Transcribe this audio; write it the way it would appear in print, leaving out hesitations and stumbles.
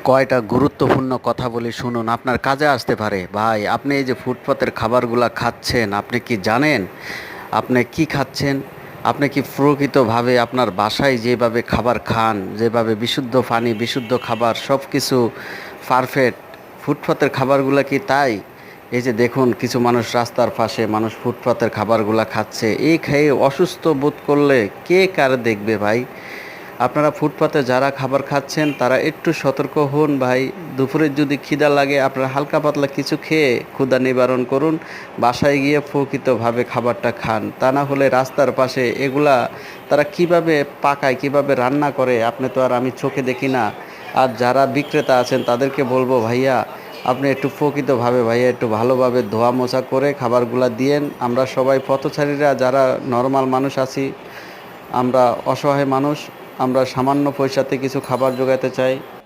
কয়টা গুরুত্বপূর্ণ কথা বলি শুনুন, আপনার কাজে আসতে পারে। ভাই, আপনি এই যে ফুটপাতের খাবারগুলা খাচ্ছেন, আপনি কি জানেন আপনি কি খাচ্ছেন? আপনি কি প্রকৃতভাবে আপনার বাসায় যেভাবে খাবার খান, যেভাবে বিশুদ্ধ পানি, বিশুদ্ধ খাবার সব কিছু পারফেক্ট, ফুটপাতের খাবারগুলা কি তাই? এই যে দেখুন, কিছু মানুষ রাস্তার পাশে মানুষ ফুটপাতের খাবারগুলা খাচ্ছে, এই খেয়ে অসুস্থ বোধ করলে কে কার দেখবে ভাই? আপনারা ফুটপাতে যারা খাবার খাচ্ছেন তারা একটু সতর্ক হন ভাই। দুপুরে যদি খিদা লাগে আপনারা হালকা পাতলা কিছু খেয়ে ক্ষুধা নিবারণ করুন, বাসায় গিয়ে প্রকৃতভাবে খাবারটা খান। তা না হলে রাস্তার পাশে এগুলা তারা কিভাবে পাকায়, কিভাবে রান্না করে আপনি তো আর আমি চোখে দেখি না। আর যারা বিক্রেতা আছেন তাদেরকে বলবো, ভাইয়া আপনি একটু প্রকৃতভাবে, ভাইয়া একটু ভালোভাবে ধোয়া মোছা করে খাবারগুলা দিয়েন। আমরা সবাই পথচারীরা যারা নর্মাল মানুষ আছি, আমরা অসহায় মানুষ, আমরা সামান্য পয়সাতে কিছু খাবার জোগাতে চাই।